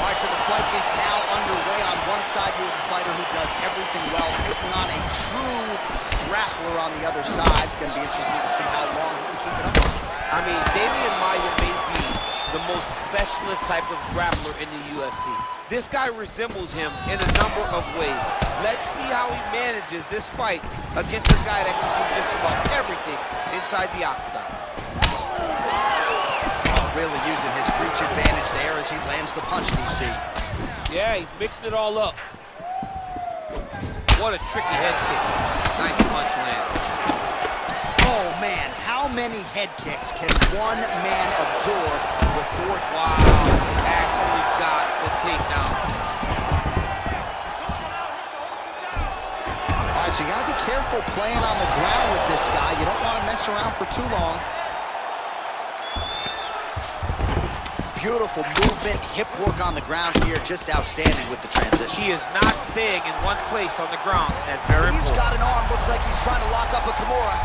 All right, so the fight is now underway. On one side, you have a fighter who does everything well, taking on a true grappler on the other side. Gonna be interesting to see how long he can keep it up. I mean, Damian Maia may be the most specialist type of grappler in the UFC. This guy resembles him in a number of ways. Let's see how he manages this fight against a guy that can do just about everything inside the octagon. Really using his reach advantage there as he lands the punch, DC. Yeah, he's mixing it all up. What a tricky head kick. Nice punch land. Oh, man, how many head kicks can one man absorb before... Wow, actually got the takedown. All right, so you got to be careful playing on the ground with this guy. You don't want to mess around for too long. Beautiful movement, hip work on the ground here, just outstanding with the transitions. He is not staying in one place on the ground. That's very important. He's got an arm, looks like he's trying to lock up a Kimura.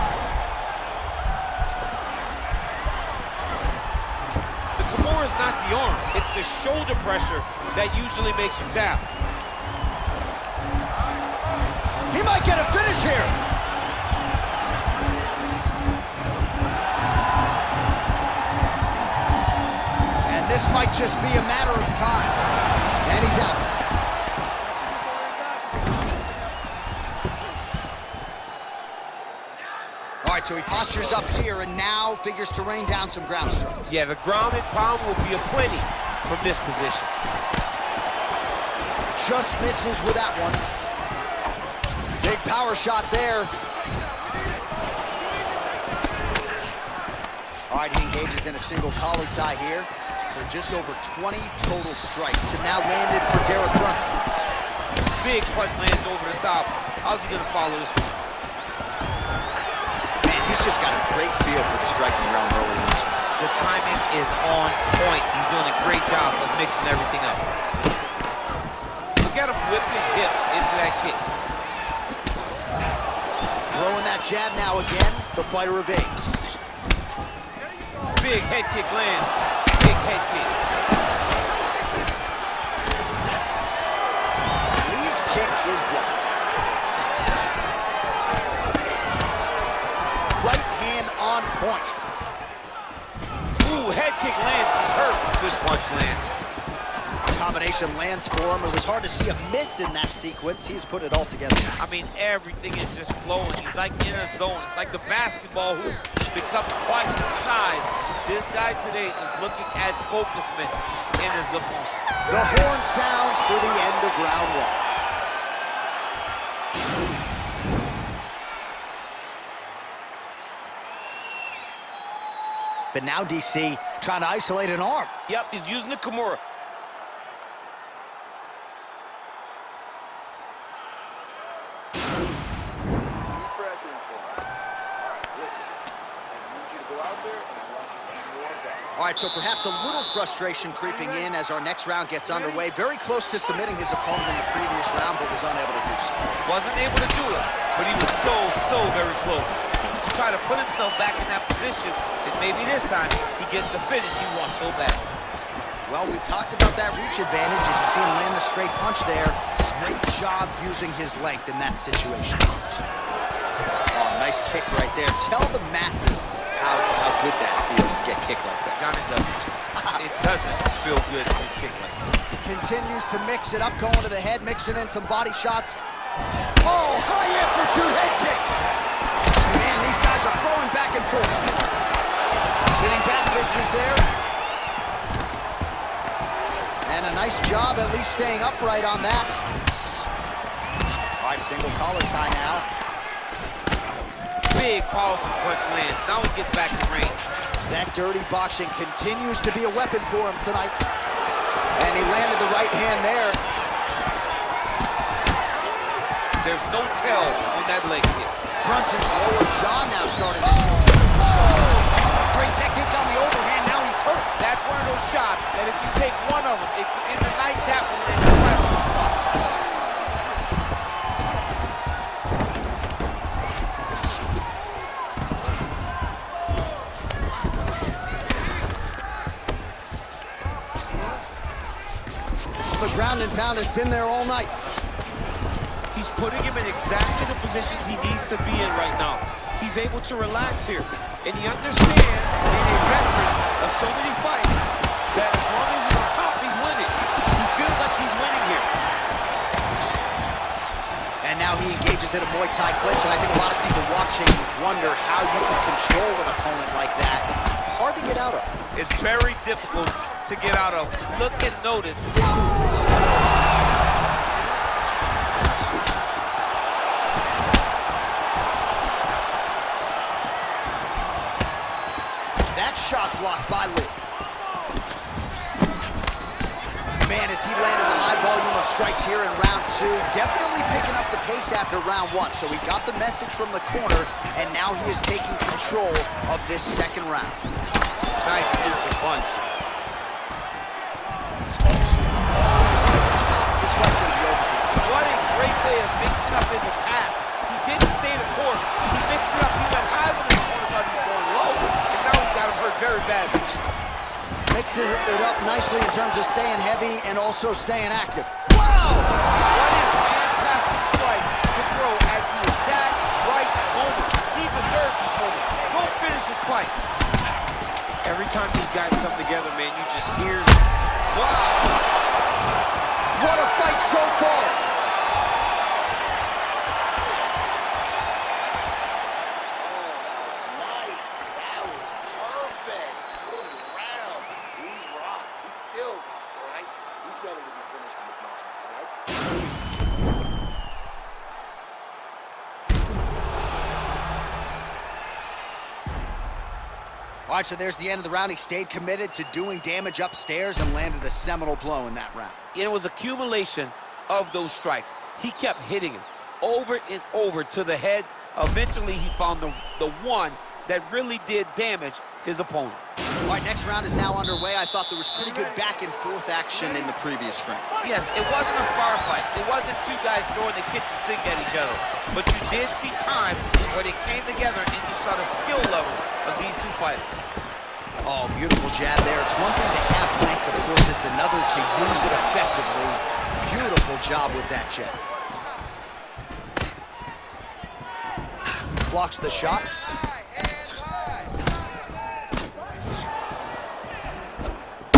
The Kimura is not the arm, it's the shoulder pressure that usually makes you tap. He might get a finish here. This might just be a matter of time. And he's out. All right, so he postures up here and now figures to rain down some ground strikes. Yeah, the ground and pound will be aplenty from this position. Just misses with that one. Big power shot there. All right, he engages in a single collar tie here. So just over 20 total strikes, and now landed for Derek Brunson. Big punch lands over the top. How's he gonna follow this one? Man, he's just got a great feel for the striking round early in this one. The timing is on point. He's doing a great job of mixing everything up. Look at him whip his hip into that kick. Throwing that jab now again, the fighter evades. Big head kick lands. Big head kick. Lee's kick is blocked. Right hand on point. Ooh, head kick lands. He's hurt. Good punch lands. Combination lands for him. It was hard to see a miss in that sequence. He's put it all together. I mean, everything is just flowing. He's like in a zone. It's like the basketball hoop becomes twice the size. This guy today is looking at focusments in his opponent. The horn sounds for the end of round one. But now DC trying to isolate an arm. Yep, he's using the Kimura. Deep breath in for me. Listen, I need you to go out there and I want you to be more of that. All right, so perhaps a little frustration creeping in as our next round gets underway. Very close to submitting his opponent in the previous round, but was unable to do so. Wasn't able to do it, but he was so very close. He tried to put himself back in that position, and maybe this time he gets the finish he wants so bad. Well, we talked about that reach advantage as you see him land the straight punch there. Great job using his length in that situation. Oh, nice kick right there. Tell the masses how good that feels to get kicked like that. John, it doesn't. It doesn't feel good to get kicked like that. He continues to mix it up, going to the head, mixing in some body shots. Oh, high amplitude head kicks. Man, these guys are throwing back and forth. Sitting back fisters there. And a nice job at least staying upright on that. All right, single collar tie now. Big, powerful punch lands. Now he gets back in range. That dirty boxing continues to be a weapon for him tonight. And he landed the right hand there. There's no tell on that leg kick. Brunson's lower jaw now starting to show. Oh! Great technique on the overhand. Now he's hurt. That's one of those shots that if you take one of them, it can end the night that one in the right on the spot. the ground and pound has been there all night. He's putting him in exactly the positions he needs to be in right now. He's able to relax here. And he understands, being a veteran of so many fights, that as long as he's on top, he's winning. He feels like he's winning here. And now he engages in a Muay Thai clinch, and I think a lot of people watching wonder how you can control an opponent like that. Hard to get out of. It's very difficult to get out of. Look and notice. That shot blocked by Lee. Man, as he landed a high volume of strikes here in round 2, definitely picking up the pace after round 1. So he got the message from the corner, and now he is taking control of this second round. Nice beautiful punch. This fight's gonna be over. What a great way of mixing up his attack. He didn't stay the course. He mixed it up. He went high when his corner thought he was going low. And now he's got him hurt very badly. Mixes it up nicely in terms of staying heavy and also staying active. Wow! What a fantastic strike to throw at the exact right moment. He deserves this moment. Go finish this fight. Every time these guys come together, man, you just hear, wow! What a fight so far! All right, so there's the end of the round. He stayed committed to doing damage upstairs and landed a seminal blow in that round. It was accumulation of those strikes. He kept hitting him over and over to the head. Eventually, he found the one that really did damage his opponent. All right, next round is now underway. I thought there was pretty good back and forth action in the previous frame. Yes, it wasn't a bar fight. It wasn't two guys throwing the kitchen sink at each other. But you did see times where they came together and you saw the skill level of these two fighters. Oh, beautiful jab there. It's one thing to have length, of course. It's another to use it effectively. Beautiful job with that jab. Blocks the shots.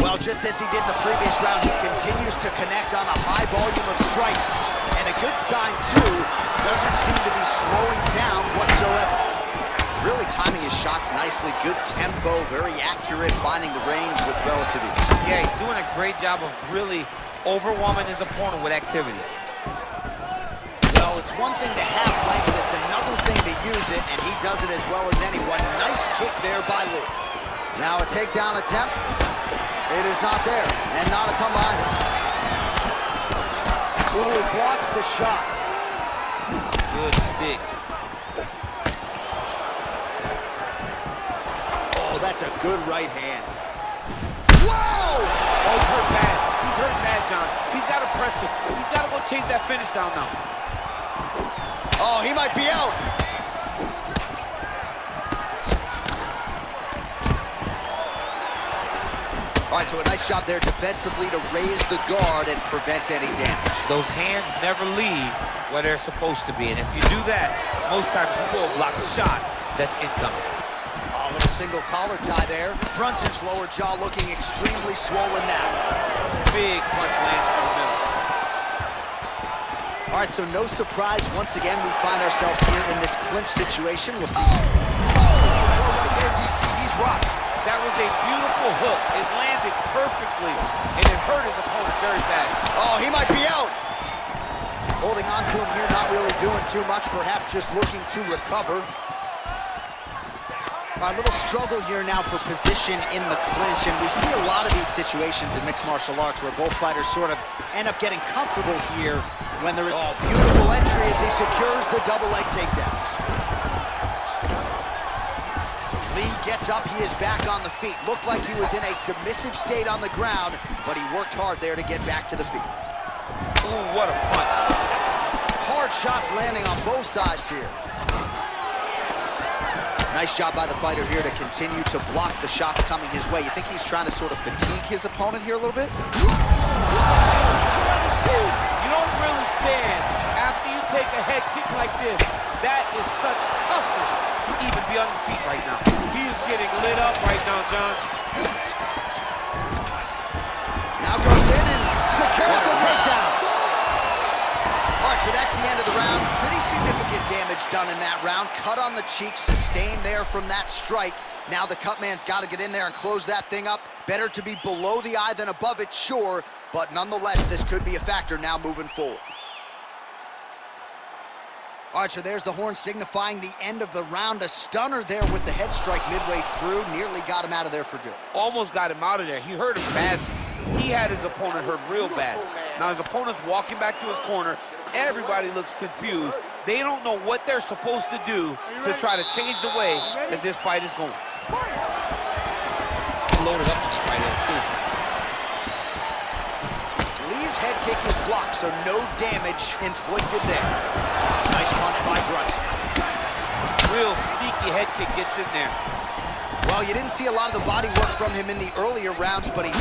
Well, just as he did in the previous round, he continues to connect on a high volume of strikes. And a good sign, too, doesn't seem to be slowing down whatsoever. Really timing his shots nicely, good tempo, very accurate, finding the range with relative ease. Yeah, he's doing a great job of really overwhelming his opponent with activity. Well, it's one thing to have length, it's another thing to use it, and he does it as well as anyone. Nice kick there by Lee. Now a takedown attempt. It is not there, and not a ton behind it. Ooh, blocks the shot. Good stick. Oh, that's a good right hand. Whoa! Oh, he's hurt bad. He's hurt bad, John. He's got to press him. He's got to go chase that finish down now. Oh, he might be out. All right, so a nice shot there defensively to raise the guard and prevent any damage. Those hands never leave where they're supposed to be, and if you do that, most times you will block a shot that's incoming. A little single collar tie there. Brunson's lower jaw looking extremely swollen now. Big punch lands in the middle. All right, so no surprise. Once again, we find ourselves here in this clinch situation. We'll see. He's rocked. That was a beautiful hook. It landed perfectly, and it hurt his opponent very bad. Oh, he might be out. Holding on to him here, not really doing too much, perhaps just looking to recover. A little struggle here now for position in the clinch, and we see a lot of these situations in mixed martial arts where both fighters sort of end up getting comfortable here when there is a beautiful entry as he secures the double leg takedowns. Lee gets up, he is back on the feet. Looked like he was in a submissive state on the ground, but he worked hard there to get back to the feet. Ooh, what a punch. Hard shots landing on both sides here. Nice job by the fighter here to continue to block the shots coming his way. You think he's trying to sort of fatigue his opponent here a little bit? done in that round. Cut on the cheek, sustained there from that strike. Now the cut man's got to get in there and close that thing up. Better to be below the eye than above it, sure, but nonetheless, this could be a factor now moving forward. All right, so there's the horn signifying the end of the round. A stunner there with the head strike midway through. Nearly got him out of there for good. Almost got him out of there. He hurt him badly. He had his opponent hurt real bad. Now his opponent's walking back to his corner. Everybody looks confused. They don't know what they're supposed to do to try to change the way that this fight is going. Loaded up on him right there, too. Lee's head kick is blocked, so no damage inflicted there. Nice punch by Brunson. Real sneaky head kick gets in there. Well, you didn't see a lot of the body work from him in the earlier rounds, but he... the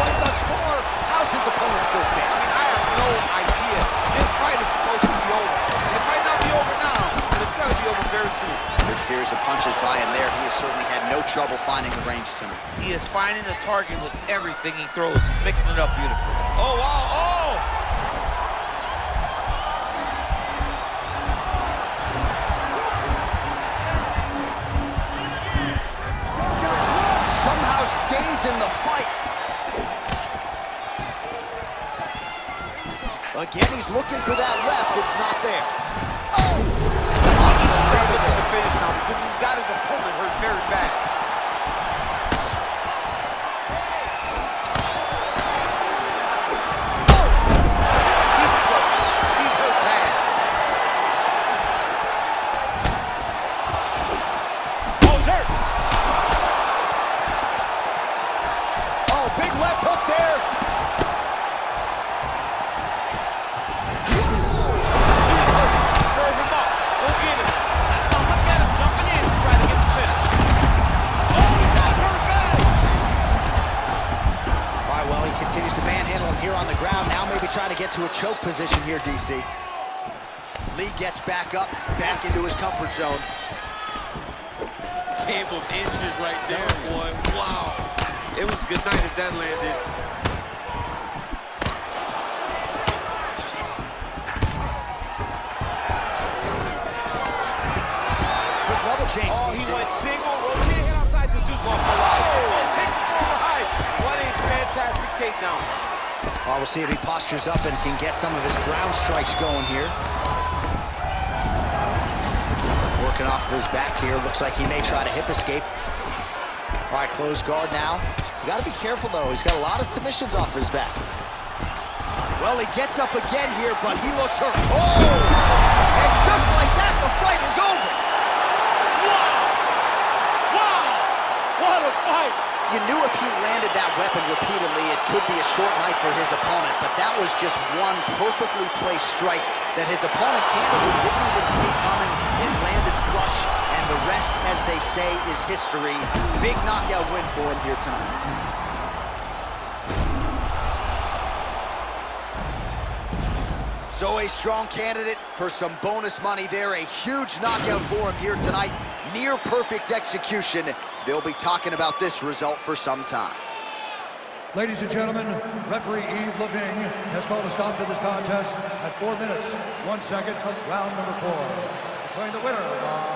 fight thus far. How's his opponent still standing? I mean, I have no idea. This fight is supposed to be over. It might not be over now, but it's got to be over very soon. Good series of punches by him there. He has certainly had no trouble finding the range tonight. He is finding the target with everything he throws. He's mixing it up beautifully. Oh, wow, oh! Somehow stays in the fight. Again, he's looking for that left. It's not there. Oh! He's struggling to the finish now because he's got his opponent hurt very bad. Oh! He's hurt bad. Oh, he's hurt. Oh, big left hook there. Serve him up. Go get him. Now look at him jumping in to try to get the finish. Oh, he got hurt bad. All right, well, he continues to manhandle him here on the ground. Now maybe trying to get to a choke position here, DC. Lee gets back up, back into his comfort zone. Came of inches right there, boy. Wow. It was good night if that landed. Quick level change, Oh, DC. he went single, rotating outside. This dude's going for a ride. Oh, takes it over high. What a fantastic takedown. Well, we'll see if he postures up and can get some of his ground strikes going here. Working off of his back here. Looks like he may try to hip escape. All right, closed guard now. You got to be careful, though. He's got a lot of submissions off his back. Well, he gets up again here, but he looks hurt. Oh! And just like that, the fight is over. Wow! Wow! What a fight! You knew if he landed that weapon repeatedly, it could be a short night for his opponent, but that was just one perfectly placed strike that his opponent candidly didn't even see coming. It landed flush, and the rest, as they say, is history. Big knockout win for him here tonight. So a strong candidate for some bonus money there. A huge knockout for him here tonight. Near perfect execution. They'll be talking about this result for some time. Ladies and gentlemen, referee Yves Leving has called a stop to this contest at 4 minutes, 1 second of round number 4. Declaring the winner by